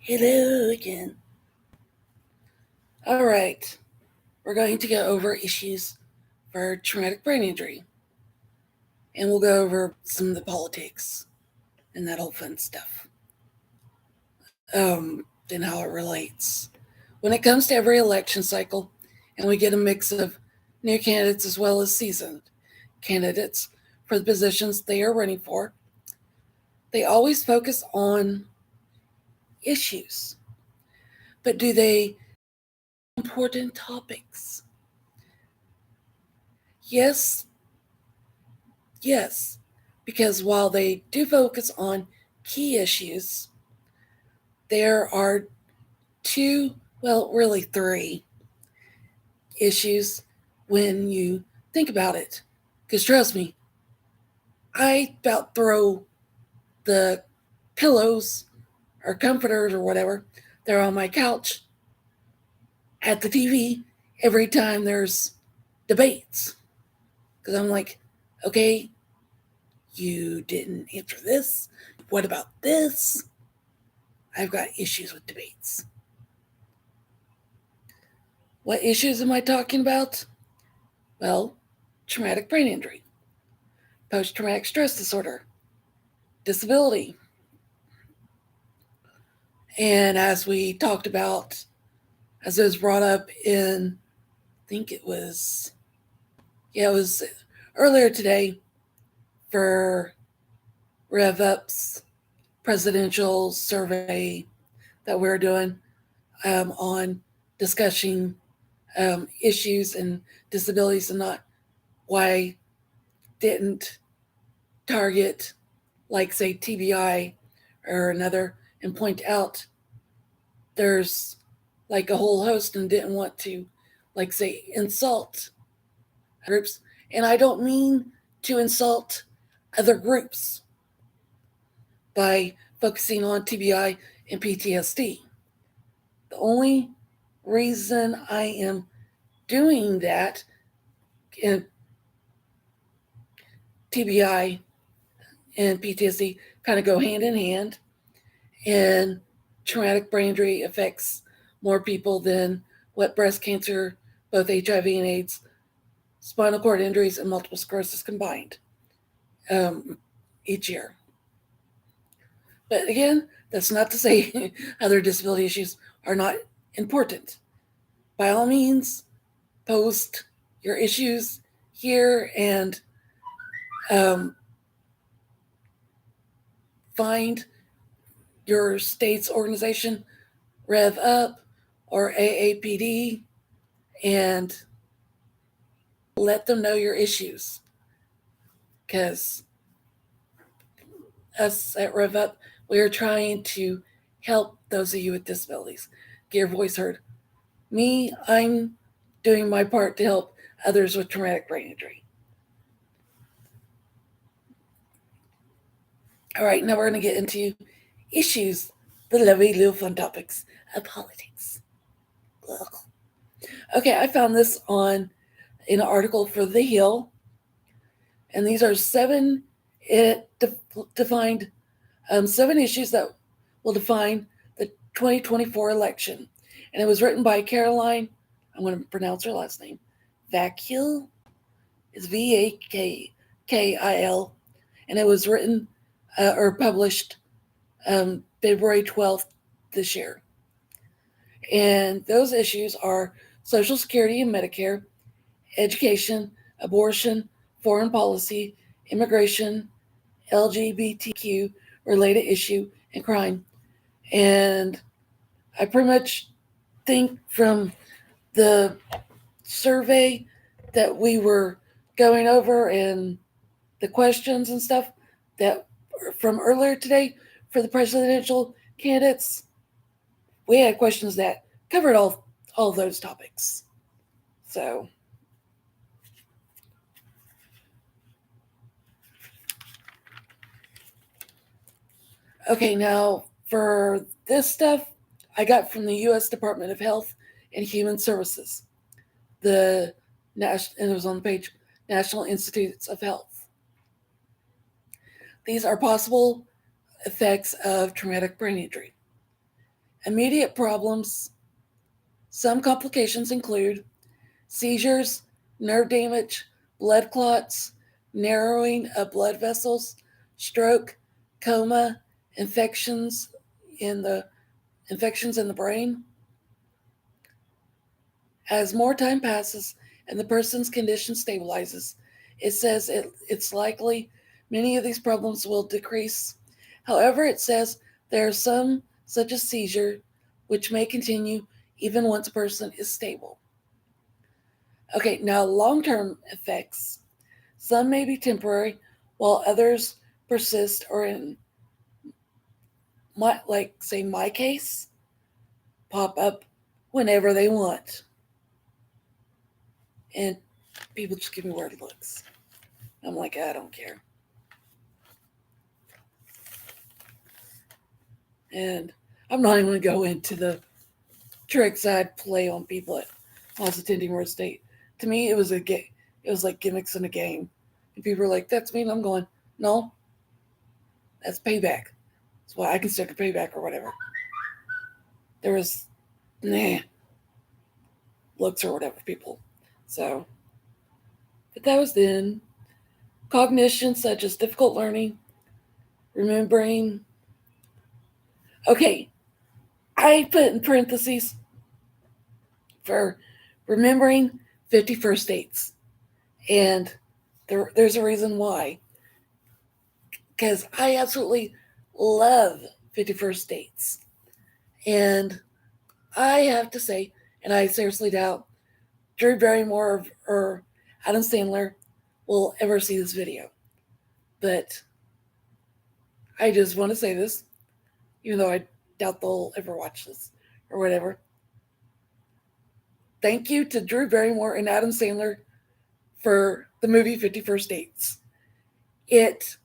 Hello again. All right, we're going to go over issues for traumatic brain injury, and we'll go over some of the politics and that whole fun stuff, and how it relates. When it comes to every election cycle, and we get a mix of new candidates as well as seasoned candidates for the positions they are running for, they always focus on issues. But do they important topics? Yes, yes, because while they do focus on key issues, there are two, well, really three issues when you think about it. Because trust me, I about throw the pillows or comforters or whatever they're on my couch at the TV every time there's debates. Because I'm like, okay, you didn't answer this. What about this? I've got issues with debates. What issues am I talking about? Well, traumatic brain injury, post traumatic stress disorder, disability. And as we talked about, as it was brought up in, I think it was earlier today for Rev Up's presidential survey that we're doing on discussing issues and disabilities and not why didn't target like say TBI or another and point out there's like a whole host and didn't want to like say insult groups. And I don't mean to insult other groups by focusing on TBI and PTSD. The only reason I am doing that in TBI and PTSD kind of go hand in hand, and traumatic brain injury affects more people than what breast cancer, both HIV and AIDS, spinal cord injuries, and multiple sclerosis combined each year. But again, that's not to say other disability issues are not important. By all means, post your issues here and um, find your state's organization, Rev Up or AAPD, and let them know your issues. Because us at Rev Up, we are trying to help those of you with disabilities get your voice heard. Me, I'm doing my part to help others with traumatic brain injury. All right, now we're going to get into issues, the lovely little fun topics of politics. Ugh. Okay, I found this on an article for The Hill, and these are it defined 7 issues that will define the 2024 election. And it was written by Caroline, I'm going to pronounce her last name, Vakil, is Vakil, and it was written or published February 12th this year. And those issues are Social Security and Medicare, education, abortion, foreign policy, immigration, LGBTQ related issue, and crime. And I pretty much think from the survey that we were going over and the questions and stuff that from earlier today for the presidential candidates, we had questions that covered all those topics. So okay, now for this stuff I got from the US Department of Health and Human Services. And it was on the page, National Institutes of Health. These are possible effects of traumatic brain injury. Immediate problems. Some complications include seizures, nerve damage, blood clots, narrowing of blood vessels, stroke, coma, infections in the brain. As more time passes and the person's condition stabilizes, it says it's likely many of these problems will decrease. However, it says there are some, such as seizure, which may continue even once a person is stable. Okay, now long term effects. Some may be temporary, while others persist, or in my case, pop up whenever they want. And people just give me weird looks. I'm like, I don't care. And I'm not even going to go into the tricks I'd play on people at when I was attending Rose State. To me, it was it was like gimmicks in a game. And people were like, that's mean. I'm going, no, that's payback. That's why I consider payback or whatever. There was, looks or whatever, people. So, but that was then. Cognition, such as difficult learning, remembering. Okay, I put in parentheses for remembering 51st dates. And there's a reason why. Because I absolutely love 51st dates. And I have to say, and I seriously doubt Drew Barrymore or Adam Sandler will ever see this video. But I just want to say this, even though I doubt they'll ever watch this or whatever. Thank you to Drew Barrymore and Adam Sandler for the movie 51st Dates. It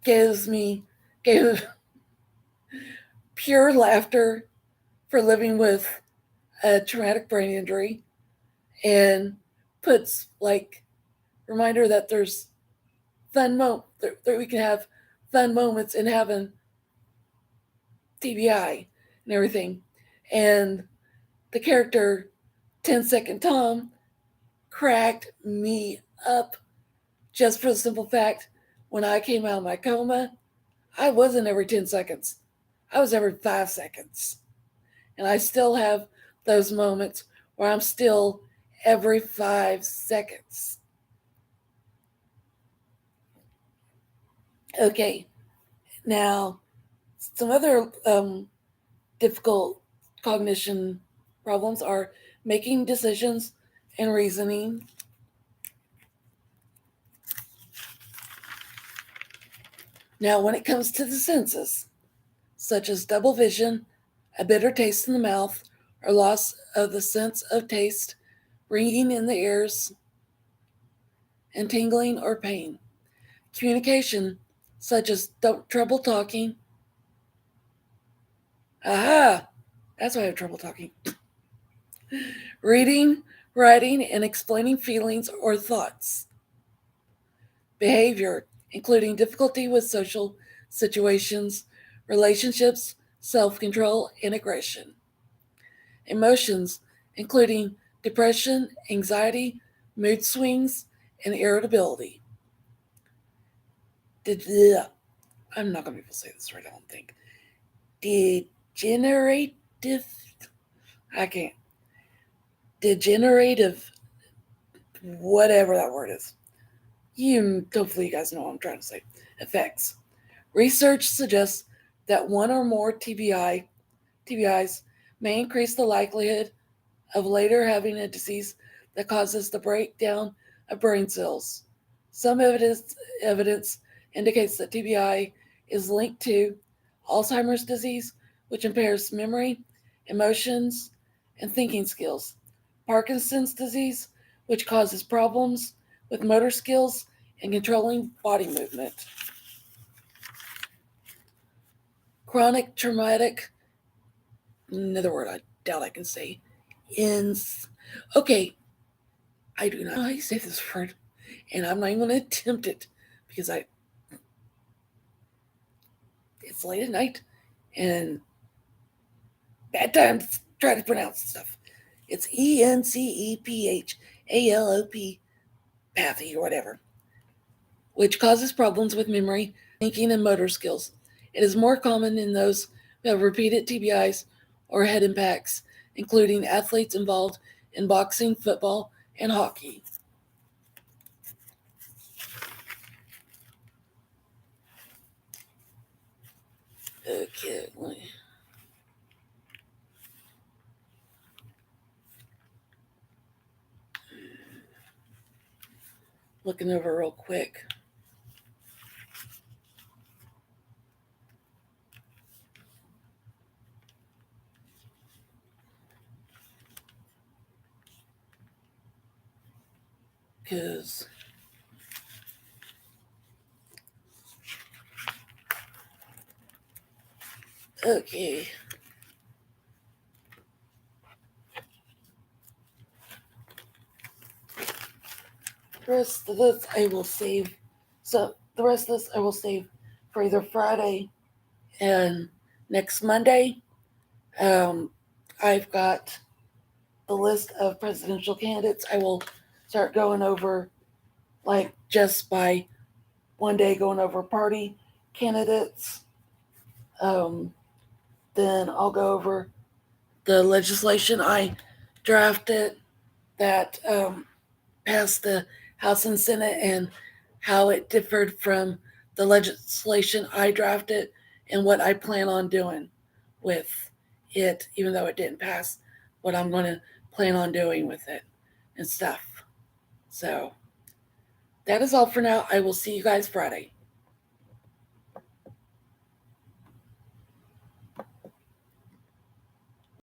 gave pure laughter for living with a traumatic brain injury and puts reminder that there's that we can have fun moments in having TBI and everything. And the character 10-Second Tom cracked me up just for the simple fact when I came out of my coma, I wasn't every 10 seconds. I was every 5 seconds. And I still have those moments where I'm still every 5 seconds. Okay, now some other difficult cognition problems are making decisions and reasoning. Now, when it comes to the senses, such as double vision, a bitter taste in the mouth, or loss of the sense of taste, ringing in the ears, and tingling or pain. Communication, such as trouble talking. Aha! That's why I have trouble talking. Reading, writing, and explaining feelings or thoughts. Behavior, including difficulty with social situations, relationships, self control, and aggression. Emotions, including depression, anxiety, mood swings, and irritability. I'm not going to be able to say this right, I don't think. Degenerative. I can't. Degenerative. Whatever that word is. Hopefully you guys know what I'm trying to say. Effects. Research suggests that one or more TBIs may increase the likelihood of later having a disease that causes the breakdown of brain cells. Some evidence indicates that TBI is linked to Alzheimer's disease, which impairs memory, emotions, and thinking skills, Parkinson's disease, which causes problems with motor skills and controlling body movement. Chronic traumatic, another word I doubt I can say, okay, I do not know how you say this word, and I'm not even going to attempt it because it's late at night, and bad time to try to pronounce stuff. It's ENCEPHALOP, pathy or whatever, which causes problems with memory, thinking, and motor skills. It is more common in those who have repeated TBIs or head impacts, including athletes involved in boxing, football, and hockey. Okay, looking over real quick. Because okay, the rest of this I will save. So the rest of this I will save for either Friday and next Monday. I've got the list of presidential candidates. I will start going over, like, just by one day going over party candidates. Um, then I'll go over the legislation I drafted that passed the House and Senate and how it differed from the legislation I drafted and what I plan on doing with it, even though it didn't pass, what I'm going to plan on doing with it and stuff. So that is all for now. I will see you guys Friday.